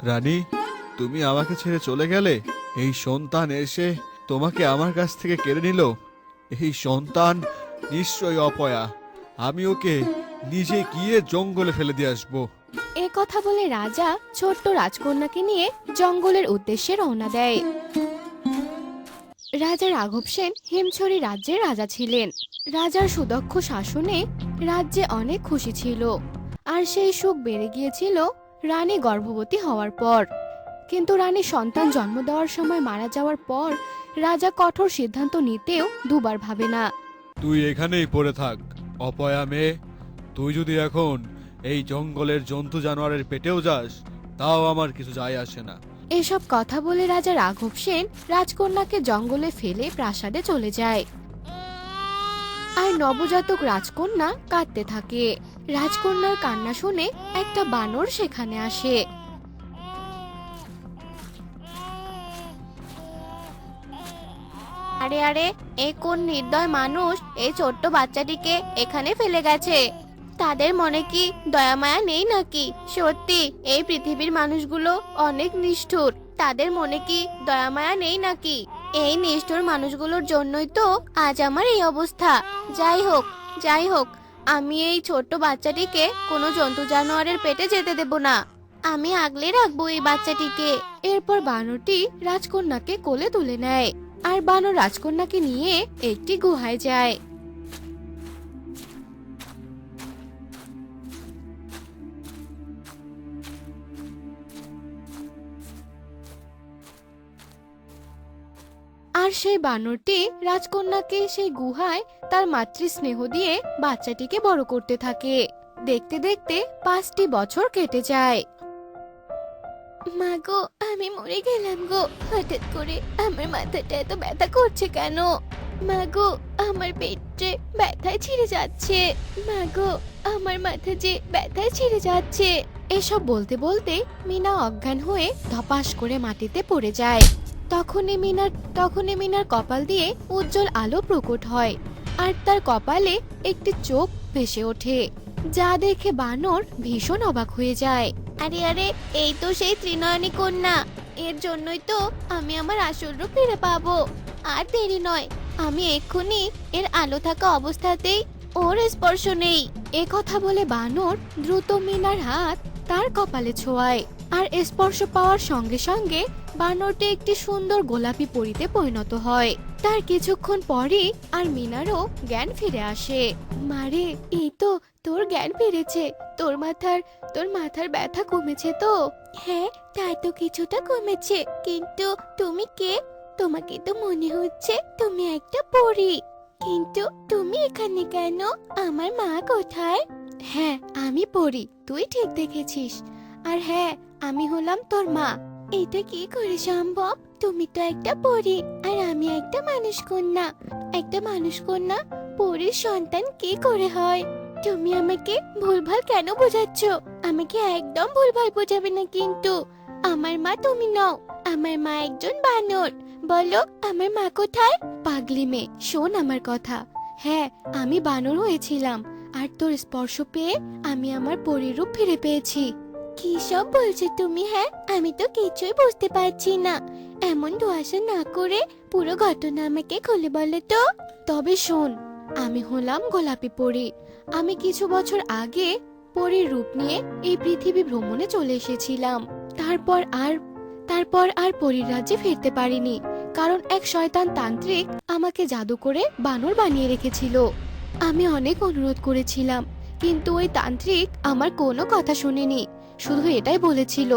রানী, তুমি আমাকে ছেড়ে চলে গেলে, এই সন্তান এসে তোমাকে আমার কাছ থেকে কেড়ে নিল। এই সন্তান নিশ্চয়ই অপয়া। আমি ওকে নিজে গিয়ে জঙ্গলে ফেলে দিয়ে আসবো। এ কথা বলে রাজা ছোট্ট রাজকন্যাকে নিয়ে জঙ্গলের উদ্দেশ্যে রওনা দেয়। রাজা রাঘব সেন হিমছড়ি রাজ্যের রাজা ছিলেন। রাজার সুদক্ষ শাসনে রাজ্যে অনেক খুশি ছিল, আর সেই সুখ বেড়ে গিয়েছিল রানী গর্ভবতী হওয়ার পর। কিন্তু রানী সন্তান জন্ম দেওয়ার সময় মারা যাওয়ার পর রাজা কঠোর সিদ্ধান্ত নিতেও দুবার ভাবে না। তুই এখানেই পড়ে থাক, অপয়া মেয়ে। তুই যদি এখন এই জঙ্গলের জন্তু জানোয়ারের পেটেও যাস, তাও আমার কিছু যায় আসে না। এসব কথা বলে রাজা রাঘব সেন রাজকন্যাকে জঙ্গলে ফেলে প্রাসাদে চলে যায়। আর নবজাতক রাজকন্যা কাঁদতে থাকে। রাজকন্যার কান্না শুনে একটা বানর সেখানে আসে। আরে আরে, এই কোন নির্দয় মানুষ এই ছোট্ট বাচ্চাটিকে এখানে ফেলে গেছে? তাদের মনে কি দয়া মায়া নেই নাকি? সত্যি এই পৃথিবীর মানুষগুলো অনেক নিষ্ঠুর। তাদের মনে কি দয়া মায়া নেই নাকি? এই নিষ্ঠুর মানুষগুলোর জন্যই তো আজ আমার এই অবস্থা। যাই হোক, যাই হোক, আমি এই ছোট্ট বাচ্চাটিকে কোনো জন্তু জানোয়ারের পেটে যেতে দেব না। আমি আগলে রাখবো এই বাচ্চাটিকে। এরপর বানরটি রাজকন্যাকে কোলে তুলে নেয়, আর বানর রাজকন্যাকে নিয়ে একটি গুহায় যায়। আর সেই বানরটি রাজকন্যাকে সেই গুহায় তার মাতৃস্নেহ দিয়ে বাচ্চাটিকে বড় করতে থাকে। দেখতে দেখতে 5টি বছর কেটে যায়। মা গো, আমি মরে গেলাম গো। হঠাৎ করে আমার মাথাটা এত ব্যথা করছে কেন? মা গো, আমার পেটে ব্যথায় ছিঁড়ে যাচ্ছে। মা গো, আমার মাথা যে ব্যথায় ছিঁড়ে যাচ্ছে। এসব বলতে বলতে মিনা অজ্ঞান হয়ে ধপাস করে মাটিতে পড়ে যায়। তখনই মিনার কপাল দিয়ে উজ্জ্বল আলো প্রকট হয়, আর তার কপালে একটি চোখ ভেসে ওঠে, যা দেখে বানর ভীষণ অবাক হয়ে যায়। আরে আরে, এই তো সেই ত্রিনয়নী কন্যা। এর জন্যই তো আমি আমার আসল রূপ ফিরে পাবো। আর দেরি নয়, আমি এক্ষুনি এর আলো থাকা অবস্থাতেই ওর স্পর্শ নেই। এ কথা বলে বানর দ্রুত মিনার হাত তার কপালে ছোঁয়ায়, আর স্পর্শ পাওয়ার সঙ্গে সঙ্গে বানরটি একটি সুন্দর গোলাপি পরীতে পরিণত হয়। তার কিছুক্ষণ পরই আর মিনারও জ্ঞান ফিরে আসে। মারে, এই তো তোর জ্ঞান ফিরেছে। তোর মাথার ব্যথা কমেছে তো? হ্যাঁ, তা তো কিছুটা কমেছে, কিন্তু তুমি কে? তোমাকে তো মনে হচ্ছে তুমি একটা পরী। কিন্তু তুমি এখানে কেন? আমার মা কোথায়? হ্যাঁ, আমি পরী, তুই ঠিক দেখেছিস। আর হ্যাঁ, আমি হলাম তোর মা। এটা কি করে সম্ভব? তুমি তো একটা পরী, আর আমি একটা মানুষ কন্যা। একটা মানুষ কন্যা পরীর সন্তান কি করে হয়? তুমি আমাকে ভুলভাল কেন বোঝাচ্ছ? আমাকে একদম ভুলভাল বোঝাবে না কিন্তু। আমার মা তুমি নও, আমার মা একজন বানর। বলো, আমার মা কোথায়? পাগলি মেয়ে, শোন আমার কথা। হ্যাঁ, আমি বানর হয়েছিলাম, আর তোর স্পর্শ পেয়ে আমি আমার পরীর রূপ ফিরে পেয়েছি। কি সব বলছো তুমি? হ্যাঁ, আমি তো কিছুই বুঝতে পারছি না। এমন ধোঁয়াশা না করে পুরো ঘটনা আমাকে খুলে বলো তো। তবে শোন, আমি হলাম গোলাপি পরী। আমি কিছু বছর আগে পরীর রূপ নিয়ে এই পৃথিবী ভ্রমণে চলে এসেছিলাম। তারপর আর পরীর রাজ্যে ফিরতে পারিনি, কারণ এক শয়তান তান্ত্রিক আমাকে জাদু করে বানর বানিয়ে রেখেছিল। আমি অনেক অনুরোধ করেছিলাম, কিন্তু ওই তান্ত্রিক আমার কোনো কথা শুনেনি। শুধু এটাই বলেছিল,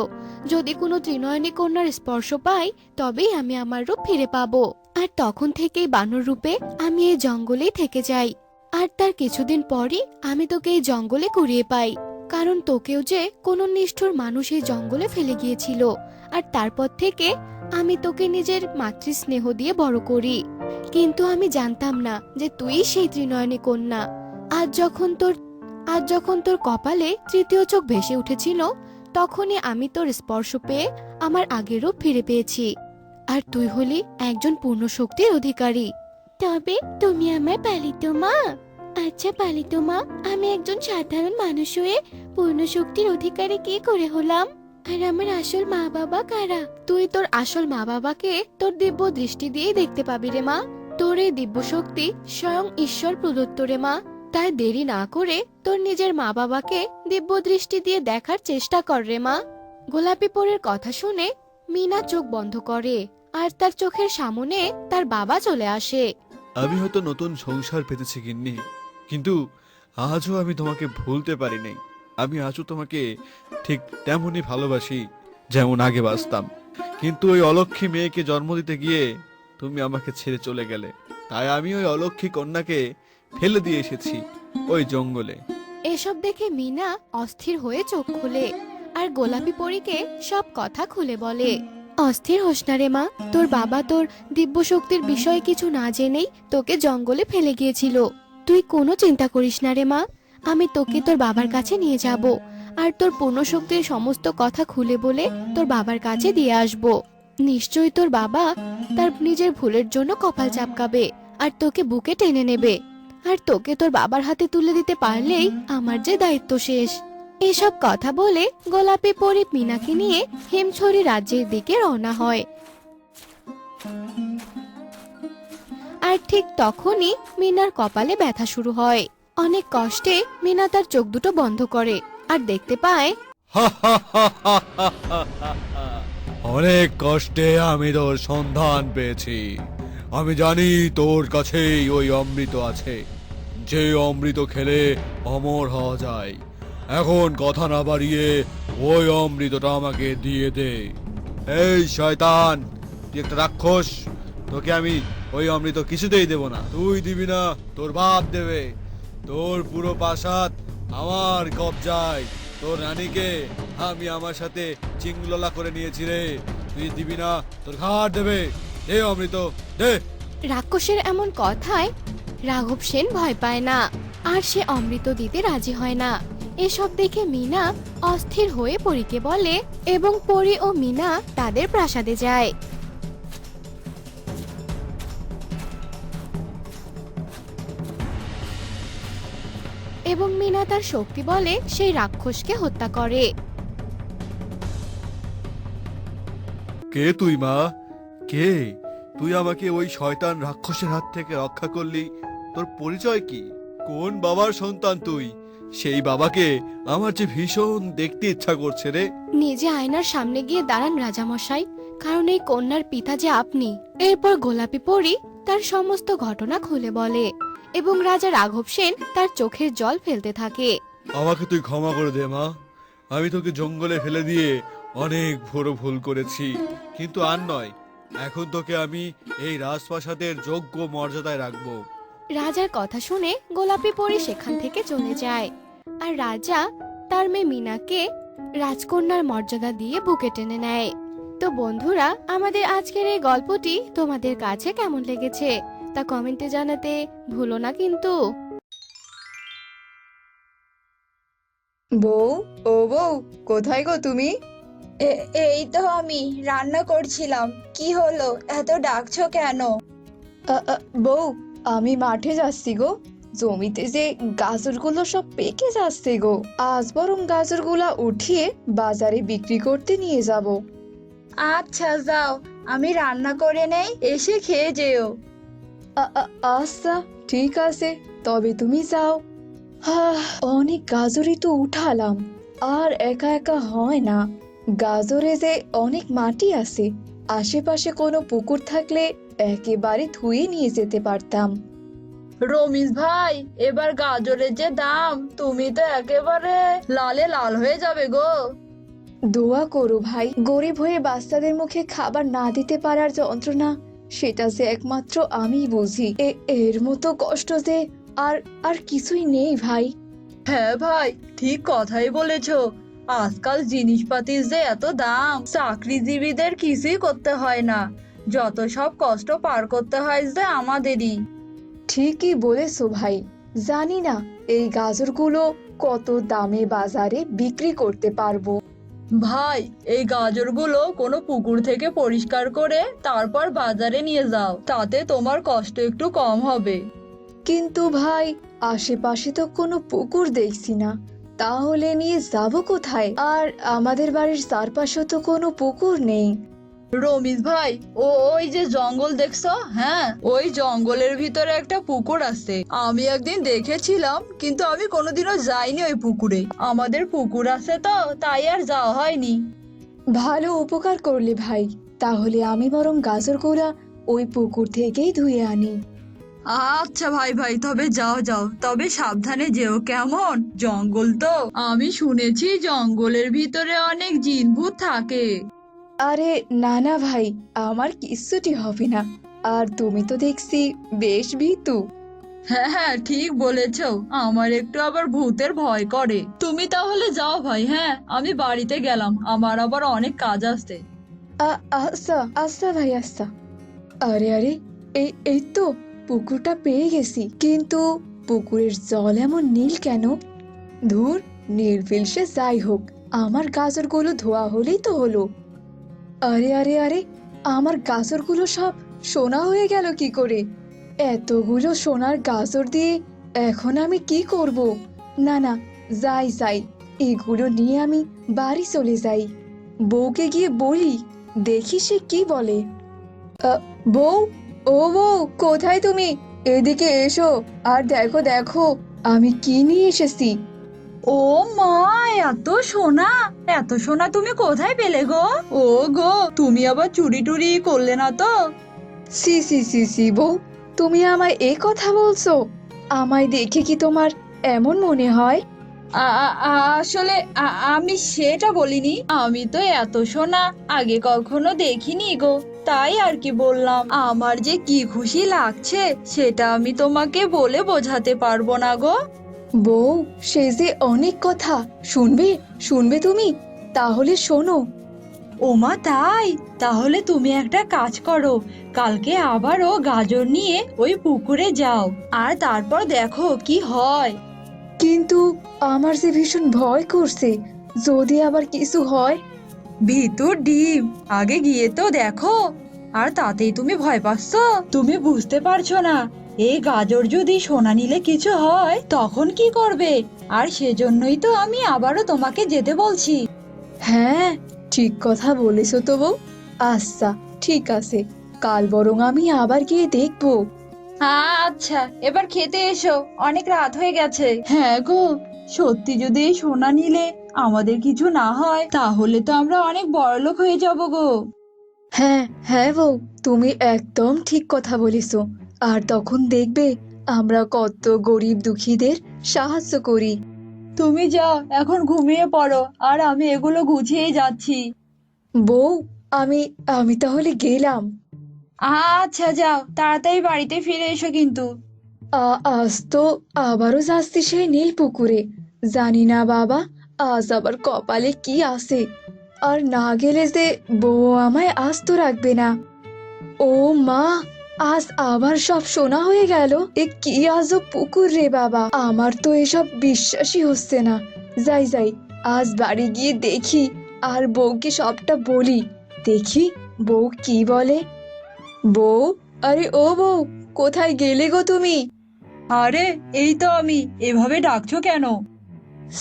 যদি কোনো ত্রিনয়নী কন্যার স্পর্শ পাই তবেই আমি আমার রূপ ফিরে পাবো। আর তখন থেকেই বানর রূপে আমি এই জঙ্গলেই থেকে যাই। আর তার কিছুদিন পরই আমি তোকে এই জঙ্গলে কুড়িয়ে পাই, কারণ তোকেও যে কোনো নিষ্ঠুর মানুষ এই জঙ্গলে ফেলে গিয়েছিল। আর তারপর থেকে আমি তোকে নিজের মাতৃস্নেহ দিয়ে বড় করি। কিন্তু আমি জানতাম না যে তুই সেই ত্রিনয়নী কন্যা। আজ যখন তোর কপালে তৃতীয় চোখ ভেসে উঠেছিল, তখনই আমি তোর স্পর্শ পেয়ে আমার আগের রূপ ফিরে পেয়েছি। আর তুই হলি একজন পূর্ণ শক্তির অধিকারী। তবে তুমি আমার পালিত মা? আচ্ছা পালিত মা, আমি একজন সাধারণ মানুষ হয়ে পূর্ণ শক্তির অধিকারী কি করে হলাম? আর আমার আসল মা বাবা কারা? তুই তোর আসল মা বাবাকে তোর দিব্য দৃষ্টি দিয়ে দেখতে পাবি রে মা। তোর এই দিব্য শক্তি স্বয়ং ঈশ্বর প্রদত্ত রে মা। তাই দেরি না করে তোর নিজের মা বাবাকে দিব্য দৃষ্টি দিয়ে দেখার চেষ্টা কর রে মা। গোলাপি পরীর কথা শুনে মিনা চোখ বন্ধ করে আর তার চোখের সামনে তার বাবা চলে আসে। আমি হয়তো নতুন সংসার পেতেছি গিন্নি, কিন্তু আজও আমি তোমাকে ভুলতে পারি নাই। আমি আজও তোমাকে ঠিক তেমনই ভালোবাসি যেমন আগে বাসতাম। কিন্তু ওই অলক্ষী মেয়েকে জন্ম দিতে গিয়ে তুমি আমাকে ছেড়ে চলে গেলে, তাই আমি ওই অলক্ষী কন্যাকে ফেলে দিয়ে এসেছি ওই জঙ্গলে। এসব দেখে মিনা অস্থির হয়ে চোখ খুলে আর গোলাপি পরীকে সব কথা খুলে বলে। অস্থির হোস না রে মা, তোর বাবা তোর দিব্য শক্তির বিষয়ে কিছু না জেনেই তোকে জঙ্গলে ফেলে গিয়েছিল। তুই কোনো চিন্তা করিস না রে মা, আমি তোকে তোর বাবার কাছে নিয়ে যাব আর তোর পূর্ণ শক্তির সমস্ত কথা খুলে বলে তোর বাবার কাছে দিয়ে আসব। নিশ্চয়ই তোর বাবা তার নিজের ভুলের জন্য কপাল চাপকাবে আর তোকে বুকে টেনে নেবে। আর তোকে তোর বাবার হাতে তুলে দিতে পারলেই আমার যে দায়িত্ব শেষ। এসব কথা বলে গোলাপি পরী মিনাকে নিয়ে হিমছড়ি রাজ্যের দিকে রওনা হয়। আর ঠিক তখনই মিনার কপালে ব্যথা শুরু হয়। অনেক কষ্টে মিনা তার চোখ দুটো বন্ধ করে আর দেখতে পায় অনেক কষ্টে আমি তোর সন্ধান পেয়েছি। আমি জানি তোর কাছেই ওই অমৃত আছে, যে অমৃত খেলে অমর হওয়া যায়। এখন কথা না বাড়িয়ে ওই অমৃতটা আমাকে দিয়ে দে। এই শয়তান, তুই একটা রাক্ষস, তোকে আমি ওই অমৃত কিছুতেই দেব না। তুই দিবি না, তোর বাপ দেবে। তোর পুরো প্রাসাদ আমার কবজায়। তোর রানীকে আমি আমার সাথে চিংললা করে নিয়েছি রে। তুই দিবি না, তোর ঘাড় দেবে। দে অমৃত, দে। রাক্ষসের এমন কথায় রাঘব সেন ভয় পায় না আর সে অমৃত দিতে রাজি হয় না। এসব দেখে মিনা অস্থির হয়ে পরীকে বলে এবং পরী ও মিনা তাদের প্রাসাদে যায়। এবং মিনা তার শক্তি বলে সেই রাক্ষসকে হত্যা করে। কে তুই মা? কে তুই? আমাকে ওই শয়তান রাক্ষসের হাত থেকে রক্ষা করলি। তোর পরিচয় কি? কোন বাবার সন্তান তুই? সেই বাবাকে আমার যে ভীষণ দেখতে ইচ্ছা করছে রে। নিজে আয়নার সামনে গিয়ে দাঁড়ান রাজামশাই, কারণ এই কন্যার পিতা যে আপনি। এরপর গোলাপি পরী তার সমস্ত ঘটনা খুলে বলে এবং রাজা রাঘব সেন তার চোখের জল ফেলতে থাকে। আমাকে তুই ক্ষমা করে দে মা। আমি তোকে জঙ্গলে ফেলে দিয়ে অনেক বড় ভুল করেছি, কিন্তু আর নয়। এখন তোকে আমি এই রাজপ্রাসাদের যোগ্য মর্যাদায় রাখবো। রাজার কথা শুনে গোলাপি পরী সেখান থেকে চলে যায় আর রাজা তার মেয়ে মিনাকে রাজকন্যার মর্যাদা দিয়ে বুকে টেনে নেয়। তো বন্ধুরা, আমাদের আজকের এই গল্পটি তোমাদের কাছে কেমন লেগেছে তা কমেন্টে জানাতে ভুলো না কিন্তু। বউ, ও বউ, কোথায় গো তুমি? এই তো আমি রান্না করছিলাম। কি হলো, এত ডাকছো কেন? বউ, আমি মাঠে যাচ্ছি গো। জমিতে যে গাজরগুলো সব পেকে যাচ্ছে গো। আজ বরং গাজরগুলা উঠিয়ে বাজারে বিক্রি করতে নিয়ে যাব। আচ্ছা যাও, আমি রান্না করে নেই, এসে খেয়ে যেও। আচ্ছা ঠিক আছে, তবে তুমি যাও। অনেক গাজরই তো উঠালাম, আর একা একা হয় না। গাজরে যে অনেক মাটি আছে, আশেপাশে কোনো পুকুর থাকলে একেবারে ধুয়ে নিয়ে যেতে পারতাম। রমিজ ভাই, এবার গাজরের যে দাম, তুমি তো একেবারে লালে লাল হয়ে যাবে গো। দোয়া করো ভাই, গরিব হয়ে বাচ্চাদের মুখে খাবার না দিতে পারার যন্ত্রণা সেটা যে একমাত্র আমিই বুঝি। এর মতো কষ্ট যে আর আর কিছুই নেই ভাই। হ্যাঁ ভাই, ঠিক কথাই বলেছো। আজকাল জিনিসপাতির যে এত দাম, চাকরিজীবীদের কিছুই করতে হয় না, যত সব কষ্ট পার করতে হয় যে আমাদেরই। ঠিকই বলেছো ভাই। জানি না এই গাজরগুলো কত দামে বাজারে বিক্রি করতে পারবো। ভাই, এই গাজরগুলো কোনো পুকুর থেকে পরিষ্কার করে তারপর বাজারে নিয়ে যাও, তাতে তোমার কষ্ট একটু কম হবে। কিন্তু ভাই, আশেপাশে তো কোনো পুকুর দেখছি না, তাহলে নিয়ে যাব কোথায়? আর আমাদের বাড়ির চারপাশে তো কোনো পুকুর নেই। রমিজ ভাই, ওই যে জঙ্গল দেখছো? হ্যাঁ, ওই জঙ্গলের ভিতরে একটা পুকুর আছে। আমি একদিন দেখেছিলাম, কিন্তু আমি কোনোদিনও যাইনি ওই পুকুরে। আমাদের পুকুর আছে তো, তাই আর যাওয়া হয়নি। ভালো উপকার করলে ভাই। তাহলে আমি বরং গাজরগুলা ওই পুকুর থেকেই ধুয়ে আনি। আচ্ছা ভাই ভাই, তবে যাও যাও, তবে সাবধানে যেও কেমন? জঙ্গল তো, আমি শুনেছি জঙ্গলের ভিতরে অনেক জিন ভূত থাকে। আরে না না ভাই, আমার কিচ্ছুটি হবে না। আর তুমি তো দেখছি বেশ ভীতু। হ্যাঁ হ্যাঁ, ঠিক বলেছ। আমার একটু আবার ভূতের ভয় করে। তুমি তাহলে যাও ভাই। হ্যাঁ, আমি বাড়িতে গেলাম, আমার আবার অনেক কাজ আছে। আচ্ছা আচ্ছা ভাই, আচ্ছা। আরে আরে, এই তো পুকুরটা পেয়ে গেছি, কিন্তু পুকুরের জল এমন নীল কেন? ধুর, নীল ফিল সে যাই হোক, আমার গাজরগুলো ধোয়া হলেই তো হলো। আরে আরে আরে, আমার গাজরগুলো সব সোনা হয়ে গেল কি করে? এতগুলো সোনার গাজর দিয়ে এখন আমি কি করব? না না, যাই যাই, এগুলো নিয়ে আমি বাড়ি চলে যাই। বউকে গিয়ে বলি, দেখি সে কি বলে। বউ, ও বউ, কোথায় তুমি? এদিকে এসো, আর দেখো দেখো আমি কি নিয়ে এসেছি। ও মা, এত সোনা! এত সোনা তুমি কোথায় পেলে গো? ও গো, তুমি আবার চুরি টুরি করলে না তো? সি সি সি সি বউ, তুমি আমায় এই কথা বলছো? আমায় দেখে কি তোমার এমন মনে হয়? আসলে আমি সেটা বলিনি। আমি তো এত সোনা আগে কখনো দেখিনি গো, তাই আর কি বললাম। আমার যে কি খুশি লাগছে সেটা আমি তোমাকে বলে বোঝাতে পারবো না গো। বউ, সে যে অনেক কথা। শুনবে? শুনবে তুমি? তাহলে শোনো। ওমা তাই? তাহলে তুমি একটা কাজ করো, কালকে আবারও গাজর নিয়ে ওই পুকুরে যাও, আর তারপর দেখো কি হয়। কিন্তু আমার যে ভীষণ ভয় করছে, যদি আবার কিছু হয়। ভিতর ডিম, আগে গিয়ে তো দেখো। আর তাতেই তুমি ভয় পাচ্ছ? তুমি বুঝতে পারছো না, এই গাজর যদি সোনা নিলে কিছু হয় তখন কি করবে? আর সেজন্যই তো আমি আবারও তোমাকে যেতে বলছি। হ্যাঁ, ঠিক কথা বলেছো তো বউ। আচ্ছা, ঠিক আছে, কাল বরং আমি আবার গিয়ে দেখবো। আচ্ছা, এবার খেতে এসো, অনেক রাত হয়ে গেছে। হ্যাঁ গো, সত্যি যদি এই সোনা নিলে আমাদের কিছু না হয়, তাহলে তো আমরা অনেক বড়লোক হয়ে যাব গো। হ্যাঁ হ্যাঁ বউ, তুমি একদম ঠিক কথা বলেছো। আর তখন দেখবে আমরা কত গরিব দুঃখীদের সাহায্য করি। তুমি যাও, এখন ঘুমিয়ে পড়ো, আর আমি এগুলো গুছিয়ে যাচ্ছি। বউ, আমি আমি তাহলে গেলাম। আচ্ছা যাও, তাড়াতাড়ি বাড়িতে ফিরে এসো কিন্তু। আজ তো আবারও যাচ্ছি সেই নীল পুকুরে। জানি না বাবা, আজ আবার কপালে কি আছে। আর না গেলে যে বউ আমায় আস্ত রাখবে না। ও মা, আজ আবার সব সোনা হয়ে গেল। এ কি আজব পুকুর রে বাবা, আমার তো এসব বিশ্বাসই হচ্ছে না। যাই যাই, আজ বাড়ি গিয়ে দেখি, আর বউকে সবটা বলি। দেখি বউ কি বলে। বউ, আরে ও বউ, কোথায় গেলে গো তুমি? আরে এই তো আমি, এভাবে ডাকছো কেন?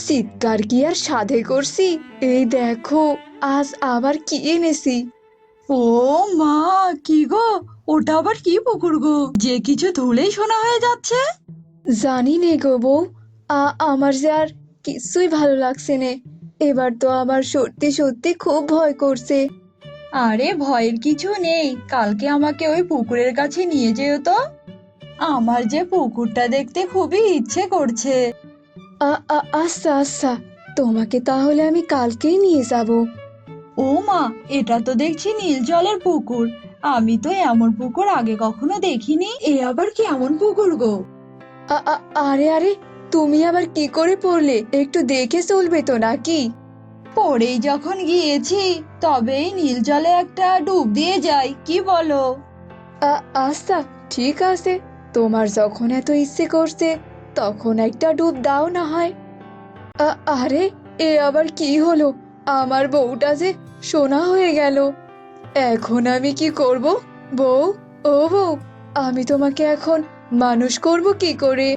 চিৎকার কি আর সাধে করছি? এই দেখো, আজ আবার কি এনেছি। ও মা, কি গো? ওটা আবার কি পুকুর গো, যে কিছু ধুলেই সোনা হয়ে যাচ্ছে? জানি নে গো বউ, আমার যে আর কিছুই ভালো লাগছে নে। এবার তো আবার সত্যি সত্যি খুব ভয় করছে। আরে ভয়ের কিছু নেই, কালকে আমাকে ওই পুকুরের কাছে নিয়ে যেও তো। আমার যে পুকুরটা দেখতে খুবই ইচ্ছে করছে। আচ্ছা আচ্ছা, তোমাকে তাহলে আমি কালকেই নিয়ে যাব। ও মা, এটা তো দেখছি নীল জলের পুকুর। আমি তো এমন পুকুর আগে কখনো দেখিনি। এ আবার কেমন পুকুর গো? আরে আরে, তুমি আবার কি করে পড়লে? একটু দেখে চলবে তো নাকি? পড়েই যখন গিয়েছি, তবেই নীল জলে একটা ডুব দিয়ে যাই, কি বলো? আচ্ছা, ঠিক আছে, তোমার যখন এত ইচ্ছে করছে তখন একটা ডুব দাও না হয়। আরে, এ আবার কি হলো? আমার বউটা যে সোনা হয়ে গেল। এখন আমি কি করব? বউ, ও বউ, আমি তোমাকে এখন মানুষ করব কি করে?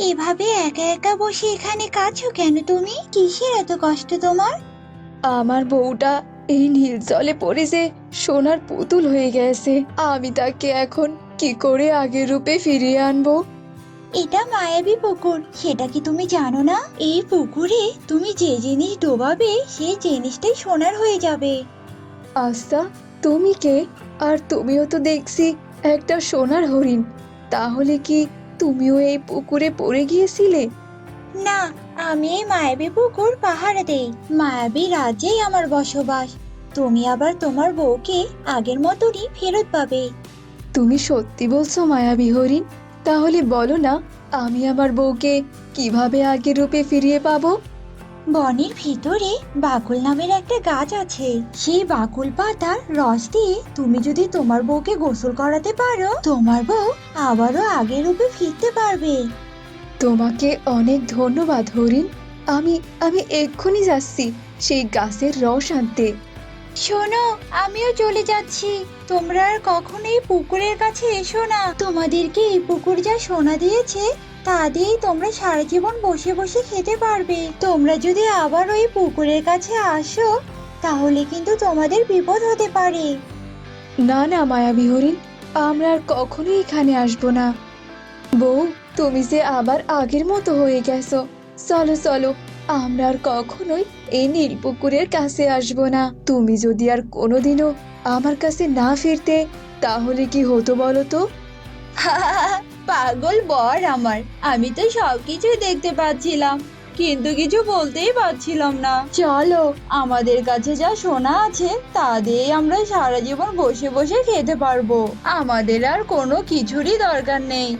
এভাবে একা একা বসে এখানে কাঁদছো কেন তুমি? কিসের এত কষ্ট তোমার? আমার বউটা এই নীল জলে পড়ে যে সোনার পুতুল হয়ে গেছে। আমি তাকে এখন কি করে আগের রূপে ফিরিয়ে আনবো? এটা মায়াবী পুকুর, সেটা কি তুমি জানো না? এই পুকুরে তুমি যে জিনিস ডোবাবে সেই জিনিসটাই সোনার হয়ে যাবে। আচ্ছা, তুমি কে? আর তুমিও তো দেখছি একটা সোনার হরিণ। তাহলে কি তুমিও এই পুকুরে পড়ে গিয়েছিলে? না, আমি এই মায়াবী পুকুর পাহারা দেই। মায়াবী রাজ্যেই আমার বসবাস। তুমি আবার তোমার বউকে আগের মতনই ফেরত পাবে। তুমি সত্যি বলছো মায়াবী হরিণ? তাহলে বলো না, আমি আমার বউকে কিভাবে আগের রূপে ফিরিয়ে পাবো? বনের ভিতরে বাকুল নামের একটা গাছ আছে। সেই বাকুল পাতার রস দিয়ে তুমি যদি তোমার বউকে গোসল করাতে পারো, তোমার বউ আবারও আগের রূপে ফিরতে পারবে। তোমাকে অনেক ধন্যবাদ হরিণ। আমি আমি এক্ষুনি যাচ্ছি সেই গাছের রস আনতে। শোনো, আমিও চলে যাচ্ছি। তোমরা আর কখনোই পুকুরের কাছে এসো না। তোমাদেরকে এই পুকুর যা সোনা দিয়েছে তা দিয়েই তোমরা সারা জীবন বসে বসে খেতে পারবে। তোমরা যদি আবার ওই পুকুরের কাছে আসো তাহলে কিন্তু তোমাদের বিপদ হতে পারে। না না মায়াবী হরিণ, আমরা আর কখনোই এখানে আসবো না। বউ, তুমি যে আবার আগের মতো হয়ে গেছো। চলো চলো, আমরা আর কখনোই এই নীল পুকুরের কাছে আসবো না। তুমি যদি আর কোনোদিনও আমার কাছে না ফিরতে তাহলে কি হতো বলো তো? পাগল বর আমার, আমি তো সবকিছু দেখতে পাচ্ছিলাম কিন্তু কিছু বলতেই পারছিলাম না। চলো, আমাদের কাছে যা সোনা আছে তা দিয়ে আমরা সারা জীবন বসে বসে খেতে পারবো। আমাদের আর কোনো কিছুরই দরকার নেই।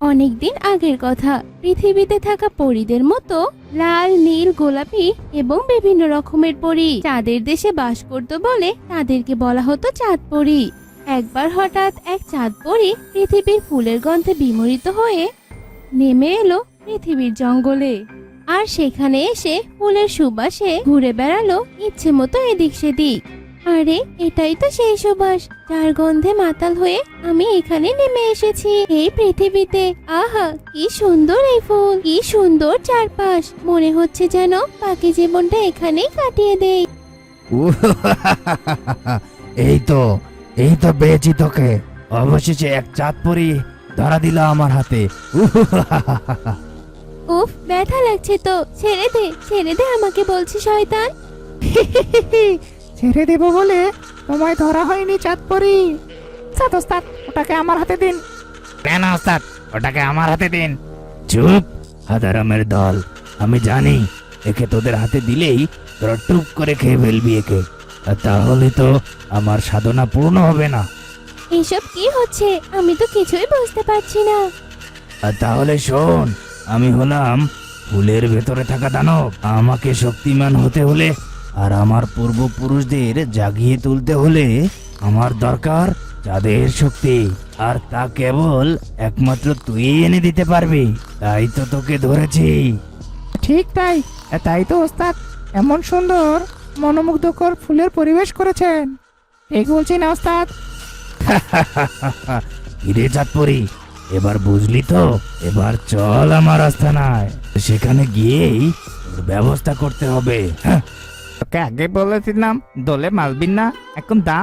অনেকদিন আগের কথা, পৃথিবীতে থাকা পরীদের মতো লাল, নীল, গোলাপি এবং বিভিন্ন রকমের পরী চাঁদের দেশে বাস করত বলে তাদেরকে বলা হতো চাঁদ পরী। একবার হঠাৎ এক চাঁদ পরী পৃথিবীর ফুলের গন্ধে বিমোহিত হয়ে নেমে এলো পৃথিবীর জঙ্গলে। আর সেখানে এসে ফুলের সুবাসে ঘুরে বেড়ালো ইচ্ছে মতো এদিক সেদিক। আরে, এটাই তো সেই সুবাস যার গন্ধে মাতাল হয়ে আমি এখানে নেমে এসেছি এই পৃথিবীতে। আহা, কি সুন্দর এই ফুল, কি সুন্দর চারপাশ। মনে হচ্ছে যেন বাকি জীবনটা এখানেই কাটিয়ে দেই। এই তো পেয়েছি তোকে। অবশেষে এক চাঁদ পরি ধরা দিল আমার হাতে। উফ, ব্যথা লাগছে তো। ছেড়ে দে, ছেড়ে দে আমাকে বলছি শয়তান। ছেড়ে দেব বলে তোমায় ধরা হয়নি চাঁদ পরি। ওস্তাদ ওস্তাদ, ওটাকে আমার হাতে দিন। কেন ওস্তাদ, ওটাকে আমার হাতে দিন। চুপ, হাদারামের দল। আমি জানি একে তোদের হাতে দিলেই তোরা টুপ করে খেয়ে ফেলবি একে। আর তাহলে তো আমার সাধনা পূর্ণ হবে না। এসব কি হচ্ছে? আমি তো কিছুই বুঝতে পারছি না। আর তাহলে শোন, আমি হলাম ফুলের ভেতরে থাকা দানব। আমাকে শক্তিমান হতে হলে আর আমার পূর্বপুরুষদের জাগিয়ে তুলতে হলে আমার দরকার চাঁদের শক্তি। আর তা কেবল একমাত্র তুই এনে দিতে পারবি। তাই তো তোকে ধরেছি। ঠিক তাই, তাই তো ওস্তাদ এমন সুন্দর মনোমুগ্ধকর ফুলের পরিবেশ করেছেন। ঠিক বলছি না ওস্তাদ? হিরে চাঁদপরি, এবার বুঝলি তো? এবার চল আমার আস্তানায়। সেখানে গিয়েই তোর ব্যবস্থা করতে হবে। হ্যাঁ, তোকে আগে বলেছিলাম দলে মালবি না। এখন দা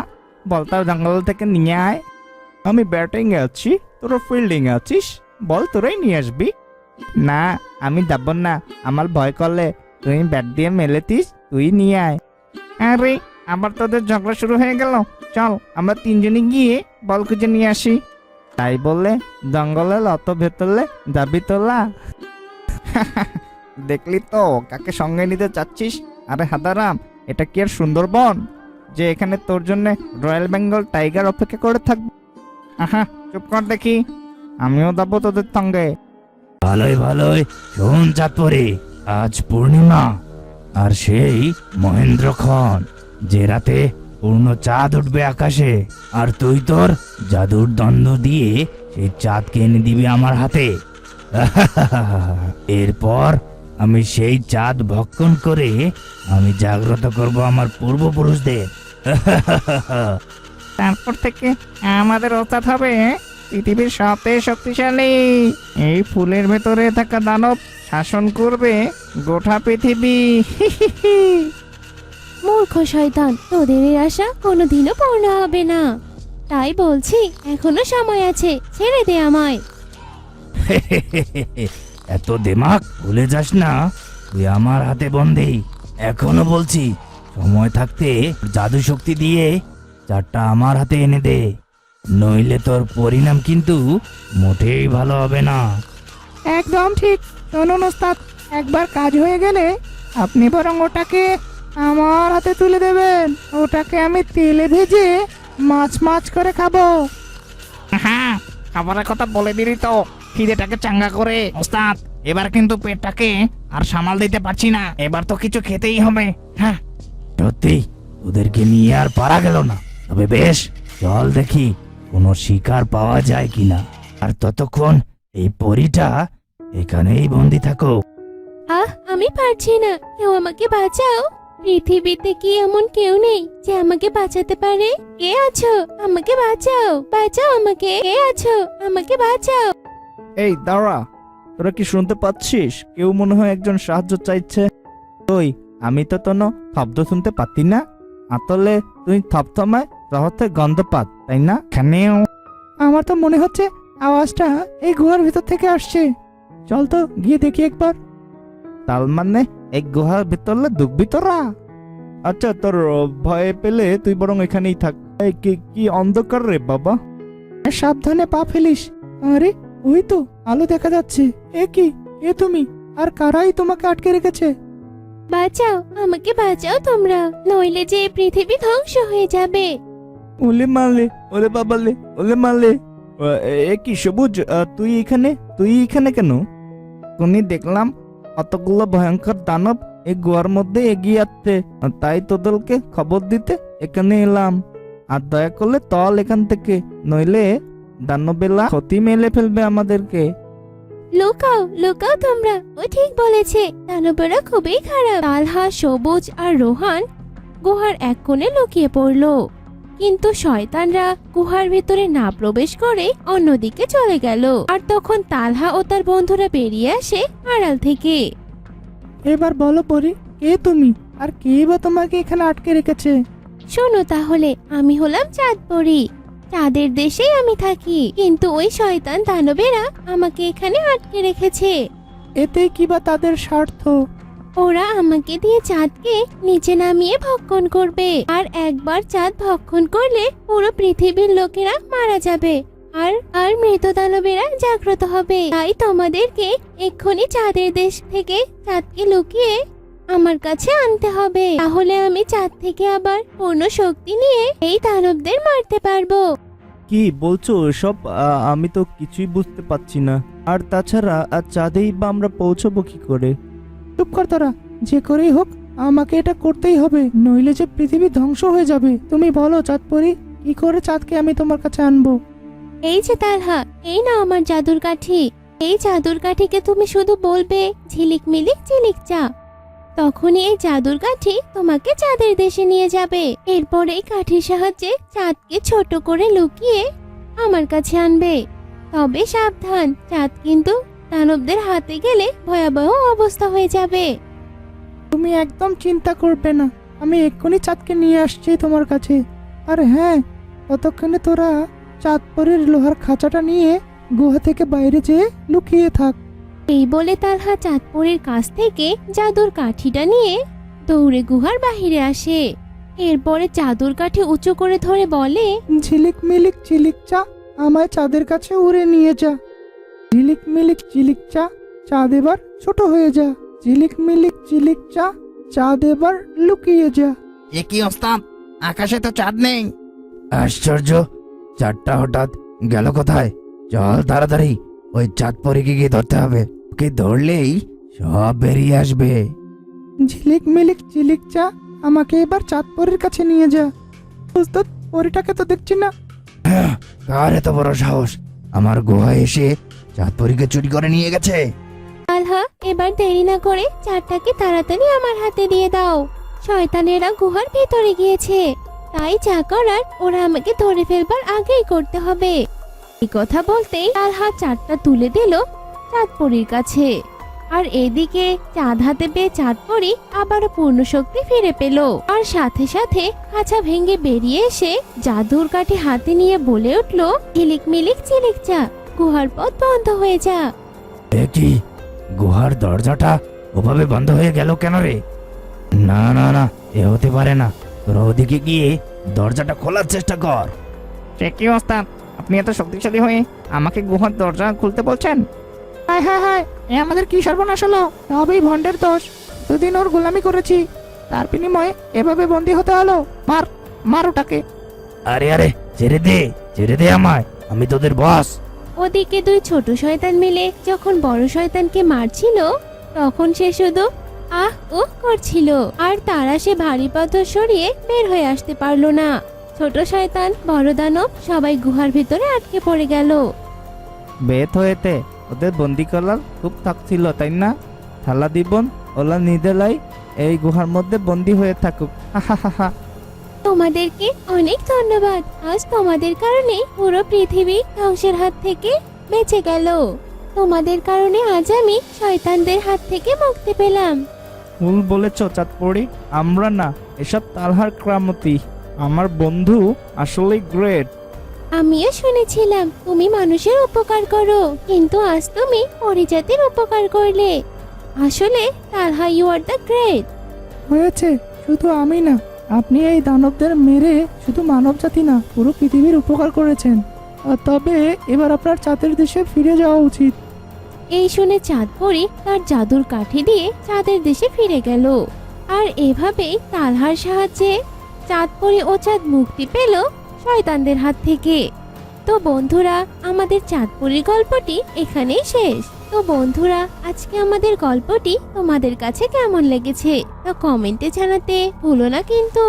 বলটা জঙ্গল থেকে নিয়ে আয়। আমি ব্যাটিং এ আছি, তোরা ফিল্ডিং এ আছিস। বল তোরাই নিয়ে আসবি। না, আমি যাব না। আমার ভয় করলে তুই ব্যাট দিয়ে মেলেতিস, তুই নিয়ে আয়। আরে, আবার তোদের ঝগড়া শুরু হয়ে গেল। চল, আমরা তিনজনে গিয়ে বল খুঁজে নিয়ে আসি। তাই বললে জঙ্গলে অত ভেতরলে যাবি তোলা? দেখলি তো কাকে সঙ্গে নিতে চাচ্ছিস? আরে হাদারাম, এটা কি আর সুন্দরবন যে এখানে তোর জন্য রয়্যাল বেঙ্গল টাইগার অপেক্ষা করে থাকবে? আহা, চুপ কর দেখি, আমিও যাবো তোদের সঙ্গে। ভালোই ভালোই শোন চাঁদপরি, আজ পূর্ণিমা আর সেই মহেন্দ্রক্ষণ, যে রাতে পূর্ণ চাঁদ উঠবে আকাশে। আর তুই তোর জাদুর দণ্ড দিয়ে সেই চাঁদকে এনে দিবি আমার হাতে। এরপর আমি সেই চাঁদ ভক্ষণ করে আমি জাগ্রত করব আমার পূর্বপুরুষদের। তারপর থেকে আমাদের ওস্তাদ হবে। পৃথিবীর সবচেয়ে শক্তিশালী। এই ফুলের ভেতরে থাকা দানব শাসন করবে গোটা পৃথিবী। মূর্খ শয়তান, তোদের এই আশা কোনোদিনও পূর্ণ হবে না। তাই বলছি, এখনো সময় আছে, ছেড়ে দে আমায়। এত দিমাগ ভুলে যাস না, তুই আমার হাতে বন্দি। এখনো বলছি, সময় থাকতে জাদু শক্তি দিয়ে চারটা আমার হাতে এনে দে, নইলে তোর পরিণাম কিন্তু মোটেই ভালো হবে না। একদম ঠিক। শুনুন ওস্তাদ, একবার কাজ হয়ে গেলে আপনি বরং ওটাকে আমার হাতে তুলে দেবেন। ওটাকে আমি তেলে ভেজে মাছ মাছ করে খাবো। হ্যাঁ, খাবারের কথা বলে দিলি তো খিদেটাকে চাঙ্গা করে। ওস্তাদ, এবার কিন্তু পেটটাকে আর সামাল দিতে পারছি না, এবার তো কিছু খেতেই হবে। হ্যাঁ, সত্যি ওদেরকে নিয়ে আর পারা গেল না। তবে বেশ, চল দেখি কোনো শিকার পাওয়া যায় কিনা। আর ততক্ষণ এই পরীটা এখানেই বন্দি থাকো। আমি পারছি না, কেউ আমাকে বাঁচাও। পৃথিবীতে কি এমন কেউ নেই যে আমাকে বাঁচাতে পারে? কে আছো? আমাকে বাঁচাও, বাঁচাও আমাকে। কে আছো? আমাকে বাঁচাও। এই দাঁড়া, তোরা কি শুনতে পাচ্ছিস? কেউ মনে হয় একজন সাহায্য চাইছে। ওই, আমি তো কোনো শব্দ শুনতে পাচ্ছি না। আসলে তুই থপথমায় রহস্যের গন্ধ পাত, তাই না? খানেও আমার তো মনে হচ্ছে আওয়াজটা এই গুহার ভিতর থেকে আসছে। চল তো গিয়ে দেখি একবার। তার মানে এই গুহার ভিতরে ঢুকবি তোরা? আচ্ছা, তোর ভয় পেলে তুই বরং এখানেই থাক। এই কি অন্ধকার রে বাবা, সাবধানে পা ফেলিস। আরে ওই তো আলো দেখা যাচ্ছে। এ কি, এ তুমি? আর কারাই তোমাকে আটকে রেখেছে? বাঁচাও, আমাকে বাঁচাও তোমরা, নইলে যে এই পৃথিবী ধ্বংস হয়ে যাবে। ওলে মারলে, ওলে বাবালে, ওলে মারলে। এ কি সবুজ, তুই এখানে কেন? তুমি দেখলাম কতগুলো ভয়ঙ্কর দানব এই গুহার মধ্যে এগিয়ে আসছে, তাই তোদেরকে খবর দিতে এখানে এলাম। আর দয়া করলে তল এখান থেকে, নইলে দানবেলা ক্ষতি মেলে ফেলবে আমাদেরকে। লুকাও, লুকাও তোমরা, ও ঠিক বলেছে, দানবেরা খুবই খারাপ। তালহা, সবুজ আর রোহান গুহার এক কোণে লুকিয়ে পড়লো, কিন্তু শয়তানরা গুহার ভিতরে না প্রবেশ করে অন্যদিকে চলে গেল। আর তখন তালহা ও তার বন্ধুরা বেরিয়ে আসে আড়াল থেকে। এবার বলো পরি, কে তুমি? আর কে বা তোমাকে এখানে আটকে রেখেছে? শোনো তাহলে, আমি হলাম চাঁদপরি। চাঁদের দেশেই আমি থাকি, কিন্তু ওই শয়তান দানবেরা আমাকে এখানে আটকে রেখেছে। এতে কি বা তাদের স্বার্থ? ওরা আমাকে দিয়ে চাঁদকে নিচে নামিয়ে ভক্ষণ করবে, আর একবার চাঁদ ভক্ষণ করলে পুরো পৃথিবীর লোকেরা মারা যাবে, আর আর মৃত দানবেরা জাগ্রত হবে। তাই তোমাদেরকে এক্ষুনি চাঁদের দেশ থেকে চাঁদকে লুকিয়ে আমার কাছে আনতে হবে, তাহলে আমি চাঁদ থেকে আবার পূর্ণ শক্তি নিয়ে এই দানবদের মারতে পারবো। কি বলছো এসব? আমি তো কিছুই বুঝতে পারছি না। আর তাছাড়া চাঁদেই বা আমরা পৌঁছবো কি করে? চুপ কর তোরা, যে করেই হোক আমাকে এটা করতেই হবে, নইলে যে পৃথিবী ধ্বংস হয়ে যাবে। তুমি বলো চাঁদপরি, কি করে চাঁদকে আমি তোমার কাছে আনবো? এই যে তালহা, এই না আমার জাদুর কাঠি। এই জাদুর কাঠিকে তুমি শুধু বলবে ঝিলিক মিলিক ঝিলিক চা, তখনই এই জাদুর কাঠি তোমাকে চাঁদের দেশে নিয়ে যাবে। এরপর এই কাঠির সাহায্যে চাঁদকে ছোট করে লুকিয়ে আমার কাছে আনবে। তবে সাবধান, চাঁদ কিন্তু দানবদের হাতে গেলে ভয়াবহ অবস্থা হয়ে যাবে। তুমি একদম চিন্তা করবে না, আমি এক্ষুনি চাঁদকে নিয়ে আসছি তোমার কাছে। আর হ্যাঁ, ততক্ষণে তোরা চাঁদপরির লোহার খাঁচাটা নিয়ে গুহা থেকে বাইরে যেয়ে লুকিয়ে থাক। এই বলে তালহা চাঁদপুরের কাছ থেকে জাদুর কাঠিটা নিয়ে দৌড়ে গুহার বাহিরে আসে। এরপরে জাদুর কাঠি উঁচু করে ধরে বলে, ঝিলিক মিলিক ঝিলিক চা, আমায় চাঁদের কাছে উড়ে নিয়ে যা। ঝিলিক মিলিক ঝিলিক চা, চাঁদ এবার ছোট হয়ে যা। ঝিলিক মিলিক ঝিলিক চা, চাঁদ এবার লুকিয়ে যা। এ কি ওস্তাদ, আকাশে তো চাঁদ নেই। আশ্চর্য, চাঁদটা হঠাৎ গেল কোথায়? চল তাড়াতাড়ি ওই চাঁদ পরীকে গিয়ে ধরতে হবে। ওকে ধরলেই সব বেরিয়ে আসবে। ঝিলিক মিলিক ঝিলিক চা, আমাকে এবার চাঁদপরির কাছে নিয়ে যা। ওস্তাদ, পরিটাকে তো দেখছি না। কার এত বড় সাহস আমার গুহায় এসে চাঁদ পরীকে চুরি করে নিয়ে গেছে? তালহা, এবার দেরি না করে চারটাকে তাড়াতাড়ি আমার হাতে দিয়ে দাও। শয়তানেরা গুহার ভেতরে গিয়েছে, তাই যা করার ওরা আমাকে ধরে ফেলবার আগেই করতে হবে। এই কথা বলতেই তার হাত চাঁদটা তুলে দিল চাঁদপরীর কাছে। আর এদিকে চাঁদ হাতে পেয়ে চাঁদপরী আবারও পূর্ণ শক্তি ফিরে পেল। আর সাথে সাথে খাঁচা ভেঙে বেরিয়ে এসে জাদুর কাঠি হাতে নিয়ে বলে উঠল, ঝিলিক মিলিক চিলিক চা, গুহার পথ বন্ধ হয়ে যা। এ কি, গুহার দরজাটা ওভাবে বন্ধ হয়ে গেল কেন রে? না না না, এ হতে পারে না। তোরা ওদিকে গিয়ে দরজাটা খোলার চেষ্টা কর। সে কি ওস্তাদ, আপনি এত শক্তিশালী হয়ে আমাকে গুহার দরজা খুলতে বলছেন? হায় হায় হায়, এ আমাদের কি সর্বনাশ হলো! তবেই ভন্ডের দোষ। দুদিন ওর গোলামি করেছি, তার বিনিময়ে এভাবে বন্দী হতে হলো। মার মার ওটাকে। আরে আরে, ছেড়ে দে আমায়, আমি তোদের বস। ওদিকে দুই ছোট শয়তান মিলে যখন বড় শয়তানকে মারছিল, তখন সে শুধু আহ উহ করছিল। আর তারা সে ভারী পাথর সরিয়ে বের হয়ে আসতে পারলো না। ছোট শয়তান, বড় দানব সবাই গুহার ভিতরে আটকে পড়ে গেল। বেত হয়েতে ওদের বন্দি করার খুব থাকছিল, তাই না? থালা দিবন ওলা নিদেলাই এই গুহার মধ্যে বন্দি হয়ে থাকুক। হা হা হা হা। তোমাদেরকে অনেক ধন্যবাদ। আজ তোমাদের কারণে পুরো পৃথিবী ধ্বংসের হাত থেকে বেঁচে গেল। তোমাদের কারণে আজ আমি শয়তানদের হাত থেকে মুক্তি পেলাম। ভুল বলেছ চাঁদপড়ি, আমরা না, এসব তালহার ক্রামতি। আমার বন্ধু আসলেই গ্রেট। আমিও শুনেছিলাম তুমি মানুষের উপকার করো, কিন্তু আজ তুমি পরিজাতির উপকার করলে। আসলে তালহা, ইউ আর দ্য গ্রেট। হয়েছে, শুধু আমি না, আপনি এই দানবদের মেরে শুধু মানব জাতি না, পুরো পৃথিবীর উপকার করেছেন। তবে এবার আপনার চাঁদের দেশে ফিরে যাওয়া উচিত। এই শুনে চাঁদপরি তার জাদুর কাঠি দিয়ে চাঁদের দেশে ফিরে গেল। আর এভাবেই তালহার সাহায্যে চাঁদপরি ও চাঁদ মুক্তি পেল শয়তানদের হাত থেকে। তো বন্ধুরা, আমাদের চাঁদপরির গল্পটি এখানেই শেষ। তো বন্ধুরা, আজকে আমাদের গল্পটি তোমাদের কাছে কেমন লেগেছে তা কমেন্টে জানাতে ভুলো না কিন্তু।